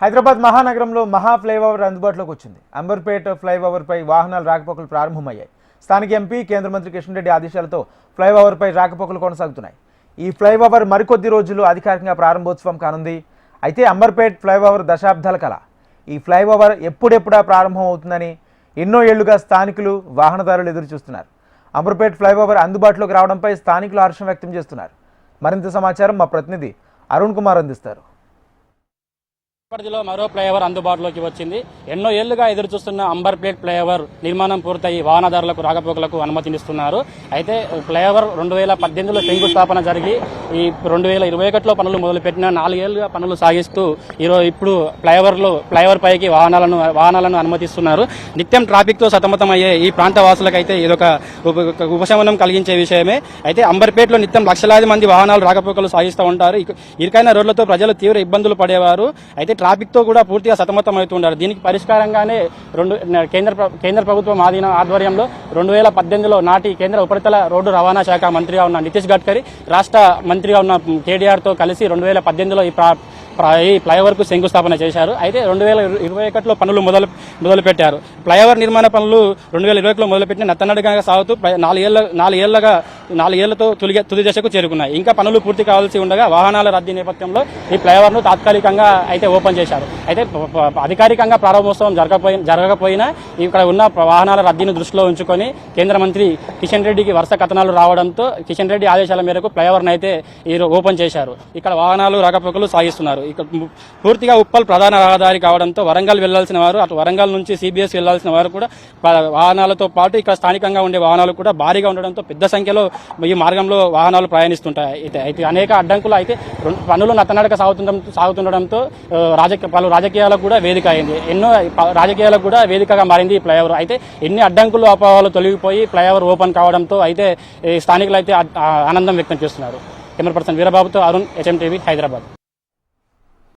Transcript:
హైదరాబాద్ మహానగరంలో మహా ఫ్లైఓవర్ అందుబాటులోకి వచ్చింది. అంబర్పేట ఫ్లైఓవర్పై వాహనాలు రాకపోకలు ప్రారంభమయ్యాయి. స్థానిక ఎంపీ కేంద్ర మంత్రి కిషన్ రెడ్డి ఆదేశాలతో ఫ్లైఓవర్పై రాకపోకలు కొనసాగుతున్నాయి. ఈ ఫ్లైఓవర్ మరికొద్ది రోజుల్లో అధికారికంగా ప్రారంభోత్సవం కానుంది. అయితే అంబర్పేట్ ఫ్లైఓవర్ దశాబ్దాల కల. ఈ ఫ్లైఓవర్ ఎప్పుడెప్పుడా ప్రారంభం అవుతుందని ఎన్నో ఏళ్లుగా స్థానికులు వాహనదారులు ఎదురు చూస్తున్నారు. అంబర్పేట్ ఫ్లైఓవర్ అందుబాటులోకి రావడంపై స్థానికులు హర్షం వ్యక్తం చేస్తున్నారు. మరింత సమాచారం మా ప్రతినిధి అరుణ్ కుమార్ అందిస్తారు. పరిధిలో మరో ఫ్లైఓవర్ అందుబాటులోకి వచ్చింది. ఎన్నో ఏళ్లుగా ఎదురు చూస్తున్న అంబర్పేట్ ఫ్లైఓవర్ నిర్మాణం పూర్తయి వాహనదారులకు రాకపోకలకు అనుమతినిస్తున్నారు. అయితే ఫ్లైఓవర్ 2018లో శంకుస్థాపన జరిగి ఈ 2021లో పనులు మొదలుపెట్టిన 4 ఏళ్లుగా పనులు సాగిస్తూ ఇప్పుడు ఫ్లైఓవర్ పైకి వాహనాలను అనుమతిస్తున్నారు. నిత్యం ట్రాఫిక్ తో సతమతమయ్యే ఈ ప్రాంత వాసులకైతే ఇదొక ఉపశమనం కలిగించే విషయమే. అయితే అంబర్పేటలో నిత్యం లక్షలాది మంది వాహనాలు రాకపోకలు సాగిస్తూ ఉంటారు. ఇరుకైన రోడ్లతో ప్రజలు తీవ్ర ఇబ్బందులు పడేవారు. అయితే ట్రాఫిక్ తో కూడా పూర్తిగా సతమతం అవుతుంటారు. దీనికి పరిష్కారంగానే కేంద్ర ప్రభుత్వం ఆధ్వర్యంలో 2018లో నాటి కేంద్ర ఉపరితల రోడ్డు రవాణా శాఖ మంత్రిగా ఉన్న నితీష్ గడ్కరీ, రాష్ట్ర మంత్రిగా ఉన్న కేటీఆర్ తో కలిసి 2018లో ఈ ఫ్లైఓవర్ కు శంకుస్థాపన చేశారు. అయితే 2021లో పనులు మొదలు పెట్టారు. ఫ్లైఓవర్ నిర్మాణ పనులు 2021లో మొదలుపెట్టిన నత్తనడగా సాగుతూ 4 ఏళ్లతో తుది దశకు చేరుకున్నాయి. ఇంకా పనులు పూర్తి కావాల్సి ఉండగా వాహనాల రద్దీ నేపథ్యంలో ఈ ఫ్లైఓవర్ ను తాత్కాలికంగా అయితే ఓపెన్ చేశారు. అయితే అధికారికంగా ప్రారంభోత్సవం జరగకపోయినా ఇక్కడ ఉన్న వాహనాల రద్దీని దృష్టిలో ఉంచుకొని కేంద్ర మంత్రి కిషన్ రెడ్డికి వరుస కథనాలు రావడంతో కిషన్ రెడ్డి ఆదేశాల మేరకు ఫ్లైఓవర్ అయితే ఓపెన్ చేశారు. ఇక్కడ వాహనాలు రాకపోకలు సాగిస్తున్నారు. ఇక్కడ పూర్తిగా ఉప్పల్ ప్రధాన రహదారి కావడంతో వరంగల్ వెళ్లాల్సిన వారు, అటు వరంగల్ నుంచి సిబిఎస్ వెళ్లాల్సిన వారు కూడా వాహనాలతో పాటు ఇక్కడ స్థానికంగా ఉండే వాహనాలు కూడా భారీగా ఉండడంతో పెద్ద సంఖ్యలో ఈ మార్గంలో వాహనాలు ప్రయాణిస్తుంటాయి. అయితే అనేక అడ్డంకులు అయితే పనులు నత్తనడక సాగుతుండడంతో పలు రాజకీయాలకు కూడా వేదిక అయింది. ఎన్నో రాజకీయాలకు కూడా వేదికగా మారింది ఈ ఫ్లైఓవర్. అయితే ఎన్ని అడ్డంకులు అపోహలు తొలగిపోయి ఫ్లైఓవర్ ఓపెన్ కావడంతో అయితే స్థానికులు అయితే ఆనందం వ్యక్తం చేస్తున్నారు. కెమెరా పర్సన్ వీరబాబుతో అరుణ్, HM టీవీ, హైదరాబాద్.